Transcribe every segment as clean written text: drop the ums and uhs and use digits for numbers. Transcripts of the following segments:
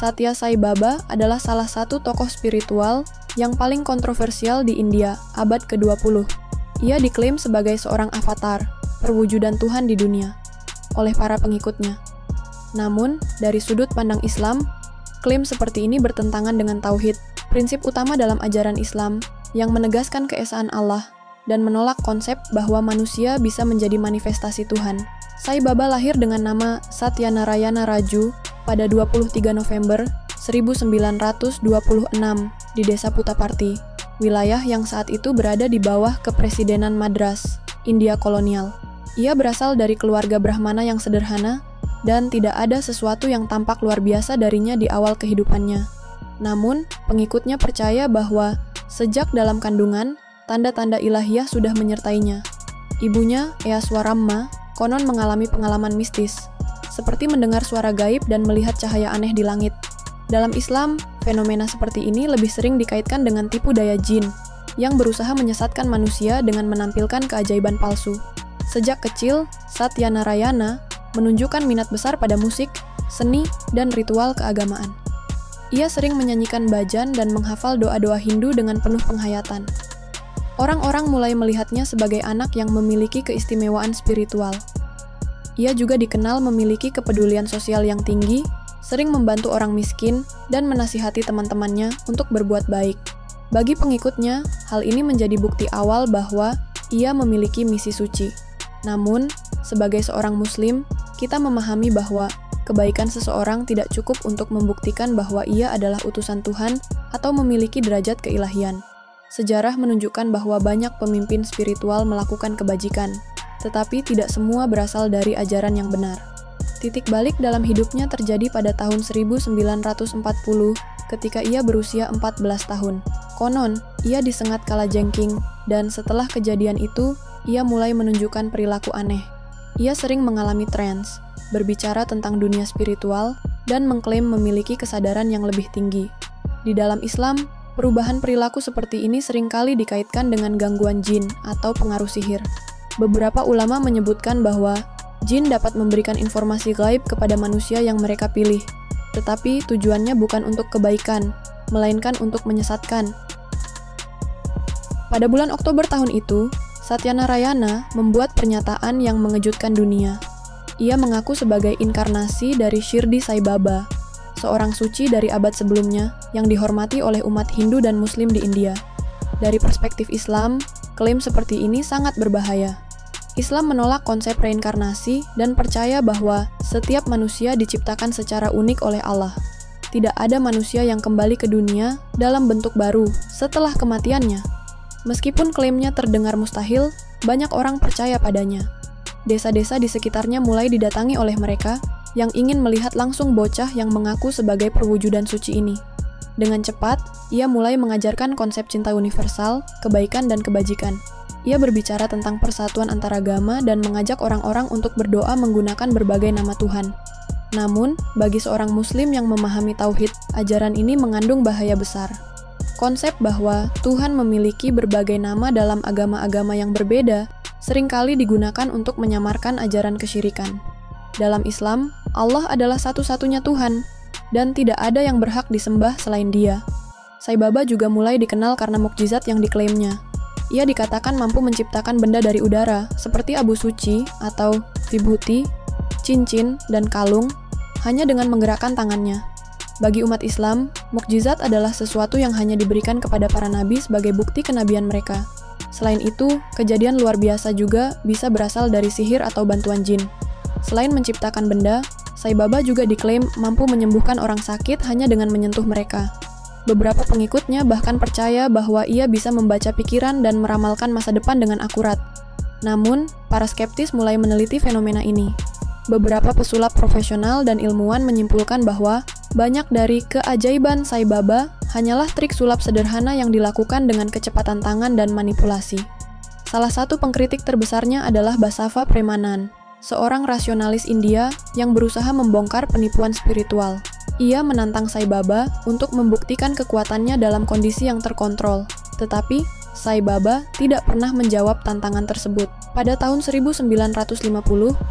Satya Sai Baba adalah salah satu tokoh spiritual yang paling kontroversial di India abad ke-20. Ia diklaim sebagai seorang avatar, perwujudan Tuhan di dunia, oleh para pengikutnya. Namun, dari sudut pandang Islam, klaim seperti ini bertentangan dengan tauhid, prinsip utama dalam ajaran Islam yang menegaskan keesaan Allah dan menolak konsep bahwa manusia bisa menjadi manifestasi Tuhan. Sai Baba lahir dengan nama Satyanarayana Raju pada 23 November 1926 di Desa Puttaparthi, wilayah yang saat itu berada di bawah Kepresidenan Madras, India kolonial. Ia berasal dari keluarga Brahmana yang sederhana dan tidak ada sesuatu yang tampak luar biasa darinya di awal kehidupannya. Namun, pengikutnya percaya bahwa sejak dalam kandungan, tanda-tanda ilahiyah sudah menyertainya. Ibunya, Eyaswaramma, konon mengalami pengalaman mistis, seperti mendengar suara gaib dan melihat cahaya aneh di langit. Dalam Islam, fenomena seperti ini lebih sering dikaitkan dengan tipu daya jin, yang berusaha menyesatkan manusia dengan menampilkan keajaiban palsu. Sejak kecil, Satyanarayana menunjukkan minat besar pada musik, seni, dan ritual keagamaan. Ia sering menyanyikan bhajan dan menghafal doa-doa Hindu dengan penuh penghayatan. Orang-orang mulai melihatnya sebagai anak yang memiliki keistimewaan spiritual. Ia juga dikenal memiliki kepedulian sosial yang tinggi, sering membantu orang miskin, dan menasihati teman-temannya untuk berbuat baik. Bagi pengikutnya, hal ini menjadi bukti awal bahwa ia memiliki misi suci. Namun, sebagai seorang Muslim, kita memahami bahwa kebaikan seseorang tidak cukup untuk membuktikan bahwa ia adalah utusan Tuhan atau memiliki derajat keilahian. Sejarah menunjukkan bahwa banyak pemimpin spiritual melakukan kebajikan, tetapi tidak semua berasal dari ajaran yang benar. Titik balik dalam hidupnya terjadi pada tahun 1940 ketika ia berusia 14 tahun. Konon, ia disengat kalajengking, dan setelah kejadian itu, ia mulai menunjukkan perilaku aneh. Ia sering mengalami trans, berbicara tentang dunia spiritual, dan mengklaim memiliki kesadaran yang lebih tinggi. Di dalam Islam, perubahan perilaku seperti ini seringkali dikaitkan dengan gangguan jin atau pengaruh sihir. Beberapa ulama menyebutkan bahwa jin dapat memberikan informasi gaib kepada manusia yang mereka pilih, tetapi tujuannya bukan untuk kebaikan, melainkan untuk menyesatkan. Pada bulan Oktober tahun itu, Satyanarayana membuat pernyataan yang mengejutkan dunia. Ia mengaku sebagai inkarnasi dari Shirdi Sai Baba, seorang suci dari abad sebelumnya yang dihormati oleh umat Hindu dan Muslim di India. Dari perspektif Islam, klaim seperti ini sangat berbahaya. Islam menolak konsep reinkarnasi dan percaya bahwa setiap manusia diciptakan secara unik oleh Allah. Tidak ada manusia yang kembali ke dunia dalam bentuk baru setelah kematiannya. Meskipun klaimnya terdengar mustahil, banyak orang percaya padanya. Desa-desa di sekitarnya mulai didatangi oleh mereka yang ingin melihat langsung bocah yang mengaku sebagai perwujudan suci ini. Dengan cepat, ia mulai mengajarkan konsep cinta universal, kebaikan, dan kebajikan. Ia berbicara tentang persatuan antaragama dan mengajak orang-orang untuk berdoa menggunakan berbagai nama Tuhan. Namun, bagi seorang Muslim yang memahami tauhid, ajaran ini mengandung bahaya besar. Konsep bahwa Tuhan memiliki berbagai nama dalam agama-agama yang berbeda seringkali digunakan untuk menyamarkan ajaran kesyirikan. Dalam Islam, Allah adalah satu-satunya Tuhan, dan tidak ada yang berhak disembah selain Dia. Sai Baba juga mulai dikenal karena mukjizat yang diklaimnya. Ia dikatakan mampu menciptakan benda dari udara, seperti abu suci atau vibhuti, cincin, dan kalung, hanya dengan menggerakkan tangannya. Bagi umat Islam, mukjizat adalah sesuatu yang hanya diberikan kepada para nabi sebagai bukti kenabian mereka. Selain itu, kejadian luar biasa juga bisa berasal dari sihir atau bantuan jin. Selain menciptakan benda, Sai Baba juga diklaim mampu menyembuhkan orang sakit hanya dengan menyentuh mereka. Beberapa pengikutnya bahkan percaya bahwa ia bisa membaca pikiran dan meramalkan masa depan dengan akurat. Namun, para skeptis mulai meneliti fenomena ini. Beberapa pesulap profesional dan ilmuwan menyimpulkan bahwa banyak dari keajaiban Sai Baba hanyalah trik sulap sederhana yang dilakukan dengan kecepatan tangan dan manipulasi. Salah satu pengkritik terbesarnya adalah Basava Premanan, seorang rasionalis India yang berusaha membongkar penipuan spiritual. Ia menantang Sai Baba untuk membuktikan kekuatannya dalam kondisi yang terkontrol, tetapi Sai Baba tidak pernah menjawab tantangan tersebut. Pada tahun 1950,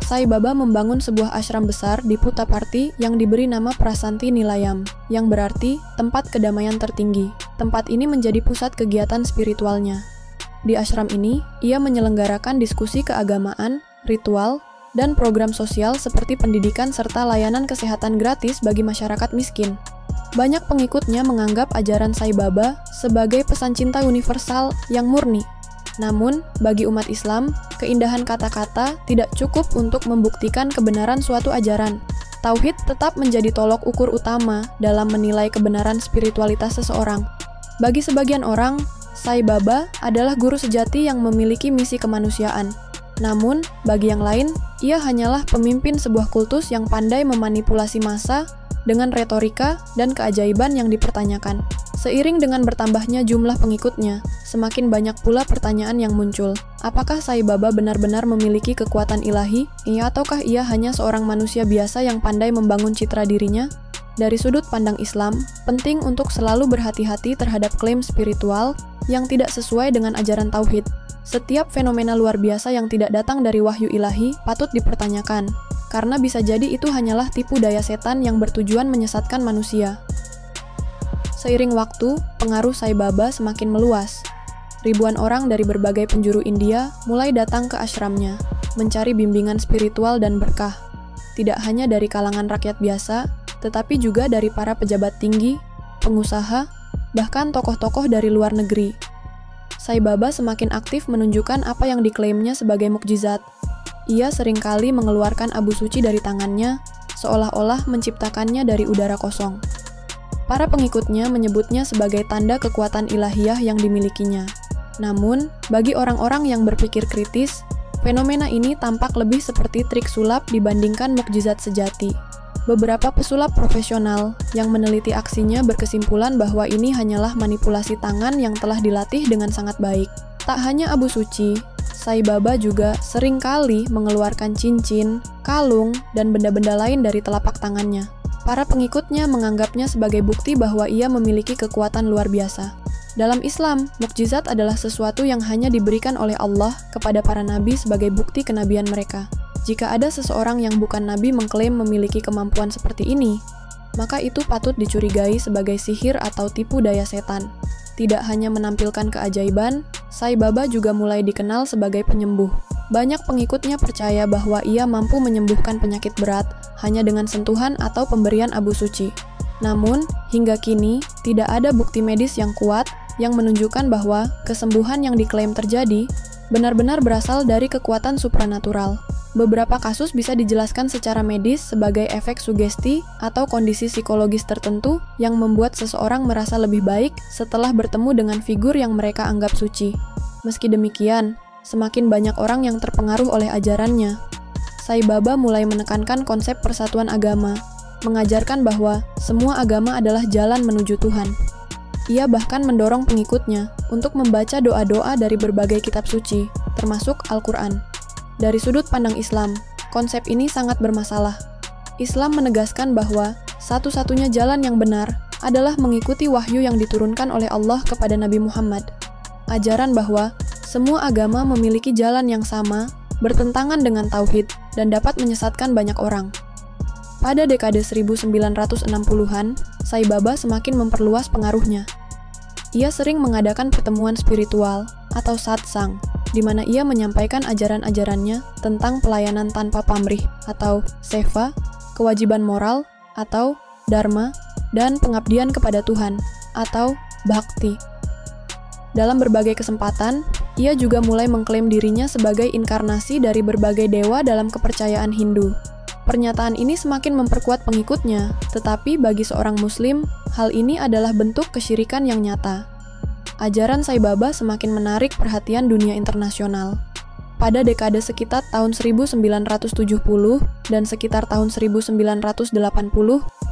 Sai Baba membangun sebuah ashram besar di Puttaparthi yang diberi nama Prasanti Nilayam, yang berarti tempat kedamaian tertinggi. Tempat ini menjadi pusat kegiatan spiritualnya. Di ashram ini, ia menyelenggarakan diskusi keagamaan, ritual, dan program sosial seperti pendidikan serta layanan kesehatan gratis bagi masyarakat miskin. Banyak pengikutnya menganggap ajaran Sai Baba sebagai pesan cinta universal yang murni. Namun, bagi umat Islam, keindahan kata-kata tidak cukup untuk membuktikan kebenaran suatu ajaran. Tauhid tetap menjadi tolok ukur utama dalam menilai kebenaran spiritualitas seseorang. Bagi sebagian orang, Sai Baba adalah guru sejati yang memiliki misi kemanusiaan. Namun, bagi yang lain, ia hanyalah pemimpin sebuah kultus yang pandai memanipulasi massa dengan retorika dan keajaiban yang dipertanyakan. Seiring dengan bertambahnya jumlah pengikutnya, semakin banyak pula pertanyaan yang muncul. Apakah Sai Baba benar-benar memiliki kekuatan ilahi, ataukah ia hanya seorang manusia biasa yang pandai membangun citra dirinya? Dari sudut pandang Islam, penting untuk selalu berhati-hati terhadap klaim spiritual yang tidak sesuai dengan ajaran tauhid. Setiap fenomena luar biasa yang tidak datang dari wahyu ilahi patut dipertanyakan, karena bisa jadi itu hanyalah tipu daya setan yang bertujuan menyesatkan manusia. Seiring waktu, pengaruh Sai Baba semakin meluas. Ribuan orang dari berbagai penjuru India mulai datang ke ashramnya, mencari bimbingan spiritual dan berkah. Tidak hanya dari kalangan rakyat biasa, tetapi juga dari para pejabat tinggi, pengusaha, bahkan tokoh-tokoh dari luar negeri. Sai Baba semakin aktif menunjukkan apa yang diklaimnya sebagai mukjizat. Ia seringkali mengeluarkan abu suci dari tangannya, seolah-olah menciptakannya dari udara kosong. Para pengikutnya menyebutnya sebagai tanda kekuatan ilahiyah yang dimilikinya. Namun, bagi orang-orang yang berpikir kritis, fenomena ini tampak lebih seperti trik sulap dibandingkan mukjizat sejati. Beberapa pesulap profesional yang meneliti aksinya berkesimpulan bahwa ini hanyalah manipulasi tangan yang telah dilatih dengan sangat baik. Tak hanya abu suci, Sai Baba juga seringkali mengeluarkan cincin, kalung, dan benda-benda lain dari telapak tangannya. Para pengikutnya menganggapnya sebagai bukti bahwa ia memiliki kekuatan luar biasa. Dalam Islam, mukjizat adalah sesuatu yang hanya diberikan oleh Allah kepada para nabi sebagai bukti kenabian mereka. Jika ada seseorang yang bukan nabi mengklaim memiliki kemampuan seperti ini, maka itu patut dicurigai sebagai sihir atau tipu daya setan. Tidak hanya menampilkan keajaiban, Sai Baba juga mulai dikenal sebagai penyembuh. Banyak pengikutnya percaya bahwa ia mampu menyembuhkan penyakit berat hanya dengan sentuhan atau pemberian abu suci. Namun, hingga kini, tidak ada bukti medis yang kuat yang menunjukkan bahwa kesembuhan yang diklaim terjadi benar-benar berasal dari kekuatan supranatural. Beberapa kasus bisa dijelaskan secara medis sebagai efek sugesti atau kondisi psikologis tertentu yang membuat seseorang merasa lebih baik setelah bertemu dengan figur yang mereka anggap suci. Meski demikian, semakin banyak orang yang terpengaruh oleh ajarannya. Sai Baba mulai menekankan konsep persatuan agama, mengajarkan bahwa semua agama adalah jalan menuju Tuhan. Ia bahkan mendorong pengikutnya untuk membaca doa-doa dari berbagai kitab suci, termasuk Al-Quran. Dari sudut pandang Islam, konsep ini sangat bermasalah. Islam menegaskan bahwa satu-satunya jalan yang benar adalah mengikuti wahyu yang diturunkan oleh Allah kepada Nabi Muhammad. Ajaran bahwa semua agama memiliki jalan yang sama, bertentangan dengan tauhid, dan dapat menyesatkan banyak orang. Pada dekade 1960-an, Sai Baba semakin memperluas pengaruhnya. Ia sering mengadakan pertemuan spiritual atau satsang, di mana ia menyampaikan ajaran-ajarannya tentang pelayanan tanpa pamrih atau seva, kewajiban moral atau dharma, dan pengabdian kepada Tuhan atau bhakti. Dalam berbagai kesempatan, ia juga mulai mengklaim dirinya sebagai inkarnasi dari berbagai dewa dalam kepercayaan Hindu. Pernyataan ini semakin memperkuat pengikutnya, tetapi bagi seorang Muslim, hal ini adalah bentuk kesyirikan yang nyata. Ajaran Sai Baba semakin menarik perhatian dunia internasional. Pada dekade sekitar tahun 1970 dan sekitar tahun 1980,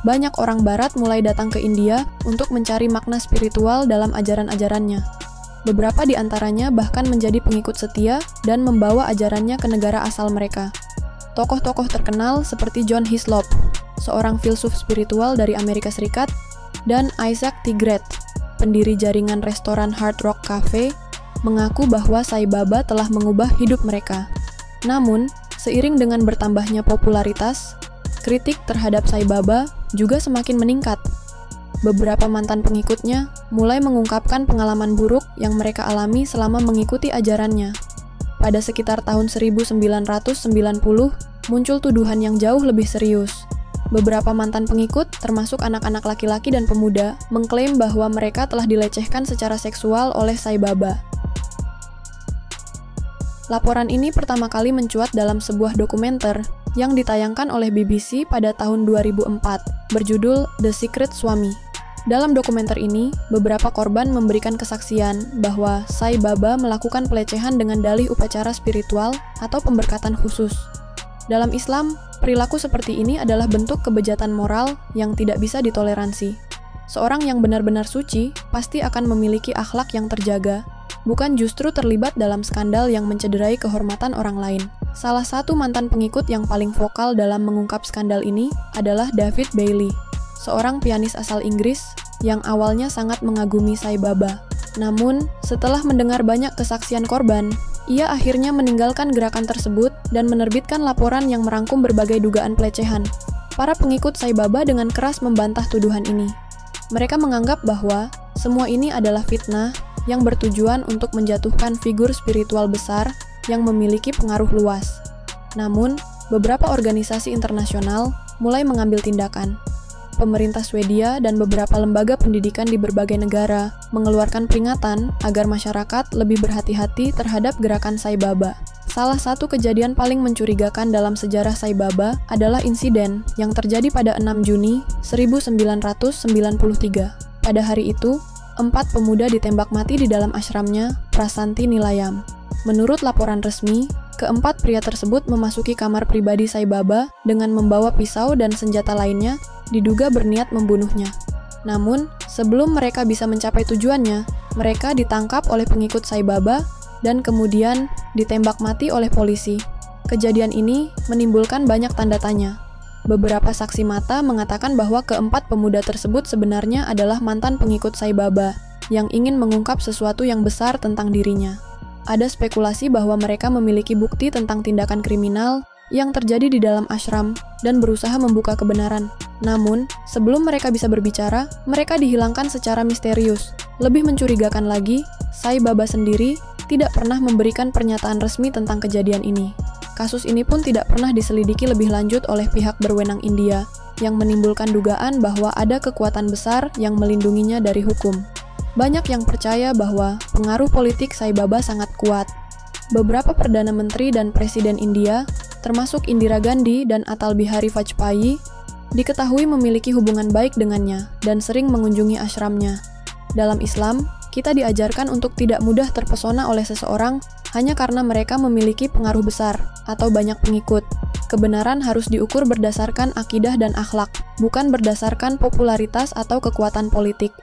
banyak orang Barat mulai datang ke India untuk mencari makna spiritual dalam ajaran-ajarannya. Beberapa di antaranya bahkan menjadi pengikut setia dan membawa ajarannya ke negara asal mereka. Tokoh-tokoh terkenal seperti John Hislop, seorang filsuf spiritual dari Amerika Serikat, dan Isaac Tigret, pendiri jaringan restoran Hard Rock Cafe, mengaku bahwa Sai Baba telah mengubah hidup mereka. Namun, seiring dengan bertambahnya popularitas, kritik terhadap Sai Baba juga semakin meningkat. Beberapa mantan pengikutnya mulai mengungkapkan pengalaman buruk yang mereka alami selama mengikuti ajarannya. Pada sekitar tahun 1990, muncul tuduhan yang jauh lebih serius. Beberapa mantan pengikut, termasuk anak-anak laki-laki dan pemuda, mengklaim bahwa mereka telah dilecehkan secara seksual oleh Sai Baba. Laporan ini pertama kali mencuat dalam sebuah dokumenter yang ditayangkan oleh BBC pada tahun 2004, berjudul The Secret Swami. Dalam dokumenter ini, beberapa korban memberikan kesaksian bahwa Sai Baba melakukan pelecehan dengan dalih upacara spiritual atau pemberkatan khusus. Dalam Islam, perilaku seperti ini adalah bentuk kebejatan moral yang tidak bisa ditoleransi. Seorang yang benar-benar suci pasti akan memiliki akhlak yang terjaga, bukan justru terlibat dalam skandal yang mencederai kehormatan orang lain. Salah satu mantan pengikut yang paling vokal dalam mengungkap skandal ini adalah David Bailey, seorang pianis asal Inggris yang awalnya sangat mengagumi Sai Baba. Namun, setelah mendengar banyak kesaksian korban, ia akhirnya meninggalkan gerakan tersebut dan menerbitkan laporan yang merangkum berbagai dugaan pelecehan. Para pengikut Sai Baba dengan keras membantah tuduhan ini. Mereka menganggap bahwa semua ini adalah fitnah yang bertujuan untuk menjatuhkan figur spiritual besar yang memiliki pengaruh luas. Namun, beberapa organisasi internasional mulai mengambil tindakan. Pemerintah Swedia dan beberapa lembaga pendidikan di berbagai negara mengeluarkan peringatan agar masyarakat lebih berhati-hati terhadap gerakan Sai Baba. Salah satu kejadian paling mencurigakan dalam sejarah Sai Baba adalah insiden yang terjadi pada 6 Juni 1993. Pada hari itu, 4 pemuda ditembak mati di dalam ashramnya, Prasanthi Nilayam. Menurut laporan resmi, keempat pria tersebut memasuki kamar pribadi Sai Baba dengan membawa pisau dan senjata lainnya, diduga berniat membunuhnya. Namun, sebelum mereka bisa mencapai tujuannya, mereka ditangkap oleh pengikut Sai Baba dan kemudian ditembak mati oleh polisi. Kejadian ini menimbulkan banyak tanda tanya. Beberapa saksi mata mengatakan bahwa keempat pemuda tersebut sebenarnya adalah mantan pengikut Sai Baba yang ingin mengungkap sesuatu yang besar tentang dirinya. Ada spekulasi bahwa mereka memiliki bukti tentang tindakan kriminal yang terjadi di dalam ashram dan berusaha membuka kebenaran. Namun, sebelum mereka bisa berbicara, mereka dihilangkan secara misterius. Lebih mencurigakan lagi, Sai Baba sendiri tidak pernah memberikan pernyataan resmi tentang kejadian ini. Kasus ini pun tidak pernah diselidiki lebih lanjut oleh pihak berwenang India, yang menimbulkan dugaan bahwa ada kekuatan besar yang melindunginya dari hukum. Banyak yang percaya bahwa pengaruh politik Sai Baba sangat kuat. Beberapa Perdana Menteri dan Presiden India, termasuk Indira Gandhi dan Atal Bihari Vajpayee, diketahui memiliki hubungan baik dengannya dan sering mengunjungi ashramnya. Dalam Islam, kita diajarkan untuk tidak mudah terpesona oleh seseorang hanya karena mereka memiliki pengaruh besar atau banyak pengikut. Kebenaran harus diukur berdasarkan akidah dan akhlak, bukan berdasarkan popularitas atau kekuatan politik.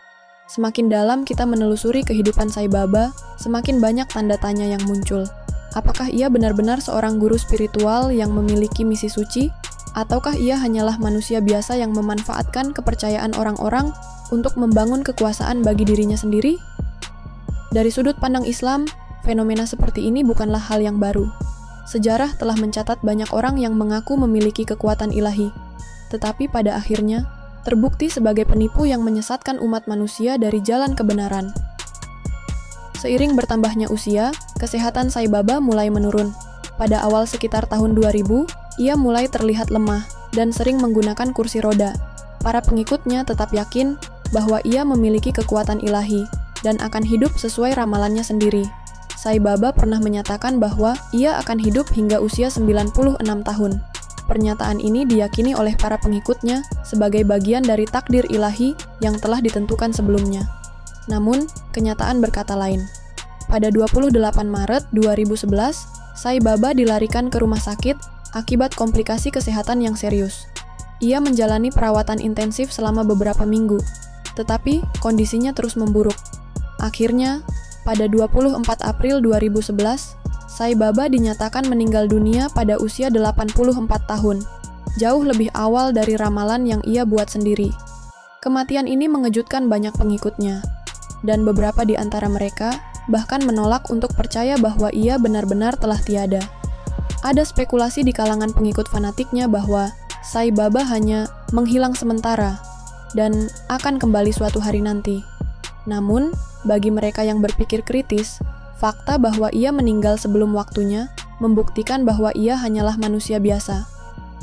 Semakin dalam kita menelusuri kehidupan Sai Baba, semakin banyak tanda tanya yang muncul. Apakah ia benar-benar seorang guru spiritual yang memiliki misi suci? Ataukah ia hanyalah manusia biasa yang memanfaatkan kepercayaan orang-orang untuk membangun kekuasaan bagi dirinya sendiri? Dari sudut pandang Islam, fenomena seperti ini bukanlah hal yang baru. Sejarah telah mencatat banyak orang yang mengaku memiliki kekuatan ilahi, tetapi pada akhirnya terbukti sebagai penipu yang menyesatkan umat manusia dari jalan kebenaran. Seiring bertambahnya usia, kesehatan Sai Baba mulai menurun. Pada awal sekitar tahun 2000, ia mulai terlihat lemah dan sering menggunakan kursi roda. Para pengikutnya tetap yakin bahwa ia memiliki kekuatan ilahi dan akan hidup sesuai ramalannya sendiri. Sai Baba pernah menyatakan bahwa ia akan hidup hingga usia 96 tahun. Pernyataan ini diyakini oleh para pengikutnya sebagai bagian dari takdir ilahi yang telah ditentukan sebelumnya. Namun, kenyataan berkata lain. Pada 28 Maret 2011, Sai Baba dilarikan ke rumah sakit akibat komplikasi kesehatan yang serius. Ia menjalani perawatan intensif selama beberapa minggu, tetapi kondisinya terus memburuk. Akhirnya, pada 24 April 2011, Sai Baba dinyatakan meninggal dunia pada usia 84 tahun, jauh lebih awal dari ramalan yang ia buat sendiri. Kematian ini mengejutkan banyak pengikutnya, dan beberapa di antara mereka bahkan menolak untuk percaya bahwa ia benar-benar telah tiada. Ada spekulasi di kalangan pengikut fanatiknya bahwa Sai Baba hanya menghilang sementara dan akan kembali suatu hari nanti. Namun, bagi mereka yang berpikir kritis, fakta bahwa ia meninggal sebelum waktunya membuktikan bahwa ia hanyalah manusia biasa.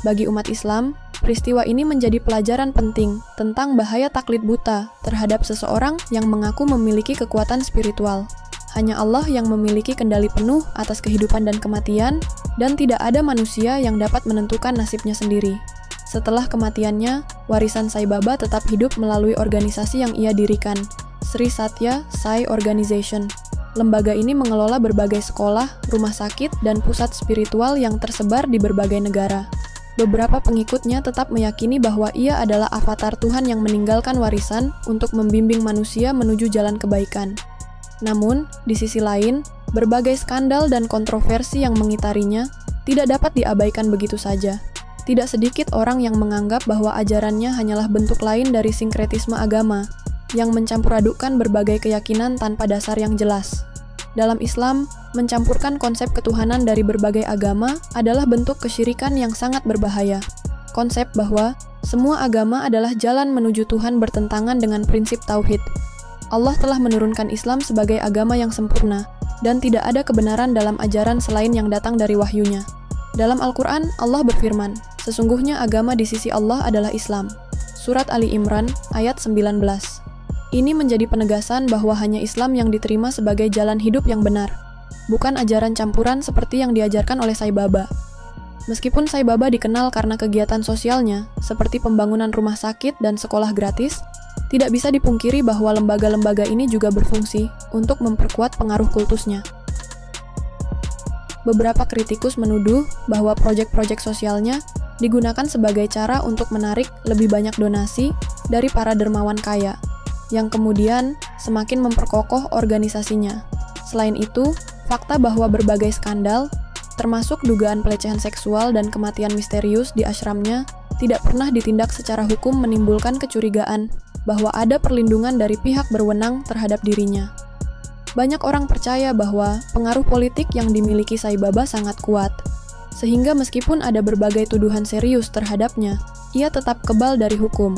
Bagi umat Islam, peristiwa ini menjadi pelajaran penting tentang bahaya taklid buta terhadap seseorang yang mengaku memiliki kekuatan spiritual. Hanya Allah yang memiliki kendali penuh atas kehidupan dan kematian, dan tidak ada manusia yang dapat menentukan nasibnya sendiri. Setelah kematiannya, warisan Sai Baba tetap hidup melalui organisasi yang ia dirikan, Sri Satya Sai Organization. Lembaga ini mengelola berbagai sekolah, rumah sakit, dan pusat spiritual yang tersebar di berbagai negara. Beberapa pengikutnya tetap meyakini bahwa ia adalah avatar Tuhan yang meninggalkan warisan untuk membimbing manusia menuju jalan kebaikan. Namun, di sisi lain, berbagai skandal dan kontroversi yang mengitarinya tidak dapat diabaikan begitu saja. Tidak sedikit orang yang menganggap bahwa ajarannya hanyalah bentuk lain dari sinkretisme agama, yang mencampur-adukkan berbagai keyakinan tanpa dasar yang jelas. Dalam Islam, mencampurkan konsep ketuhanan dari berbagai agama adalah bentuk kesyirikan yang sangat berbahaya. Konsep bahwa semua agama adalah jalan menuju Tuhan bertentangan dengan prinsip tauhid. Allah telah menurunkan Islam sebagai agama yang sempurna, dan tidak ada kebenaran dalam ajaran selain yang datang dari wahyunya. Dalam Al-Quran, Allah berfirman, "Sesungguhnya agama di sisi Allah adalah Islam." Surat Ali Imran, ayat 19. Ini menjadi penegasan bahwa hanya Islam yang diterima sebagai jalan hidup yang benar, bukan ajaran campuran seperti yang diajarkan oleh Sai Baba. Meskipun Sai Baba dikenal karena kegiatan sosialnya, seperti pembangunan rumah sakit dan sekolah gratis, tidak bisa dipungkiri bahwa lembaga-lembaga ini juga berfungsi untuk memperkuat pengaruh kultusnya. Beberapa kritikus menuduh bahwa proyek-proyek sosialnya digunakan sebagai cara untuk menarik lebih banyak donasi dari para dermawan kaya, yang kemudian semakin memperkokoh organisasinya. Selain itu, fakta bahwa berbagai skandal, termasuk dugaan pelecehan seksual dan kematian misterius di ashramnya, tidak pernah ditindak secara hukum menimbulkan kecurigaan bahwa ada perlindungan dari pihak berwenang terhadap dirinya. Banyak orang percaya bahwa pengaruh politik yang dimiliki Sai Baba sangat kuat, sehingga meskipun ada berbagai tuduhan serius terhadapnya, ia tetap kebal dari hukum.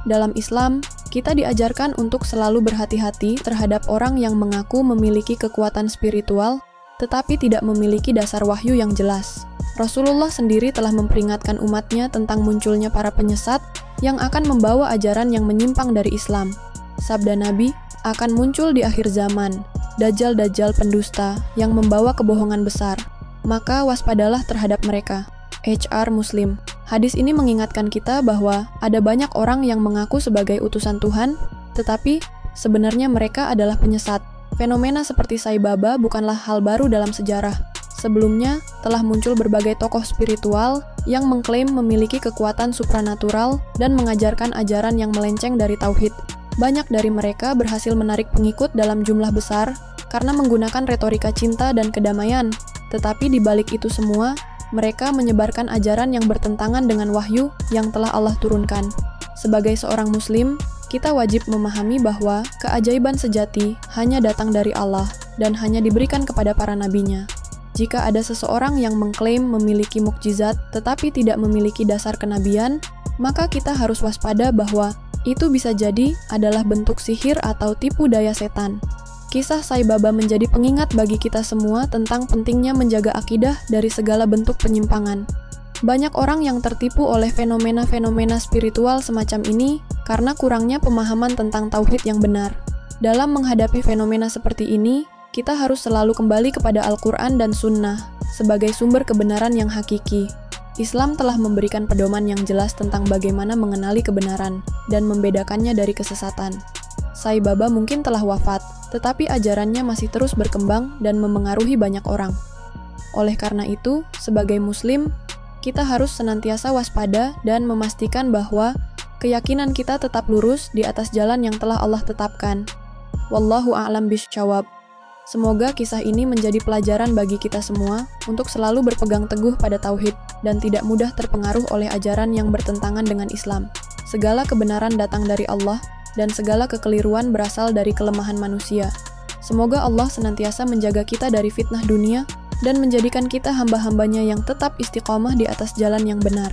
Dalam Islam, kita diajarkan untuk selalu berhati-hati terhadap orang yang mengaku memiliki kekuatan spiritual, tetapi tidak memiliki dasar wahyu yang jelas. Rasulullah sendiri telah memperingatkan umatnya tentang munculnya para penyesat yang akan membawa ajaran yang menyimpang dari Islam. Sabda Nabi, akan muncul di akhir zaman, dajjal-dajjal pendusta yang membawa kebohongan besar. Maka waspadalah terhadap mereka. HR Muslim. Hadis ini mengingatkan kita bahwa ada banyak orang yang mengaku sebagai utusan Tuhan, tetapi sebenarnya mereka adalah penyesat. Fenomena seperti Sai Baba bukanlah hal baru dalam sejarah. Sebelumnya, telah muncul berbagai tokoh spiritual yang mengklaim memiliki kekuatan supranatural dan mengajarkan ajaran yang melenceng dari tauhid. Banyak dari mereka berhasil menarik pengikut dalam jumlah besar karena menggunakan retorika cinta dan kedamaian. Tetapi di balik itu semua, mereka menyebarkan ajaran yang bertentangan dengan wahyu yang telah Allah turunkan. Sebagai seorang Muslim, kita wajib memahami bahwa keajaiban sejati hanya datang dari Allah dan hanya diberikan kepada para nabinya. Jika ada seseorang yang mengklaim memiliki mukjizat tetapi tidak memiliki dasar kenabian, maka kita harus waspada bahwa itu bisa jadi adalah bentuk sihir atau tipu daya setan. Kisah Sai Baba menjadi pengingat bagi kita semua tentang pentingnya menjaga akidah dari segala bentuk penyimpangan. Banyak orang yang tertipu oleh fenomena-fenomena spiritual semacam ini karena kurangnya pemahaman tentang tauhid yang benar. Dalam menghadapi fenomena seperti ini, kita harus selalu kembali kepada Al-Quran dan Sunnah sebagai sumber kebenaran yang hakiki. Islam telah memberikan pedoman yang jelas tentang bagaimana mengenali kebenaran dan membedakannya dari kesesatan. Sai Baba mungkin telah wafat, tetapi ajarannya masih terus berkembang dan memengaruhi banyak orang. Oleh karena itu, sebagai Muslim, kita harus senantiasa waspada dan memastikan bahwa keyakinan kita tetap lurus di atas jalan yang telah Allah tetapkan. Wallahu a'lam bishawab. Semoga kisah ini menjadi pelajaran bagi kita semua untuk selalu berpegang teguh pada tauhid dan tidak mudah terpengaruh oleh ajaran yang bertentangan dengan Islam. Segala kebenaran datang dari Allah dan segala kekeliruan berasal dari kelemahan manusia. Semoga Allah senantiasa menjaga kita dari fitnah dunia dan menjadikan kita hamba-hambanya yang tetap istiqomah di atas jalan yang benar.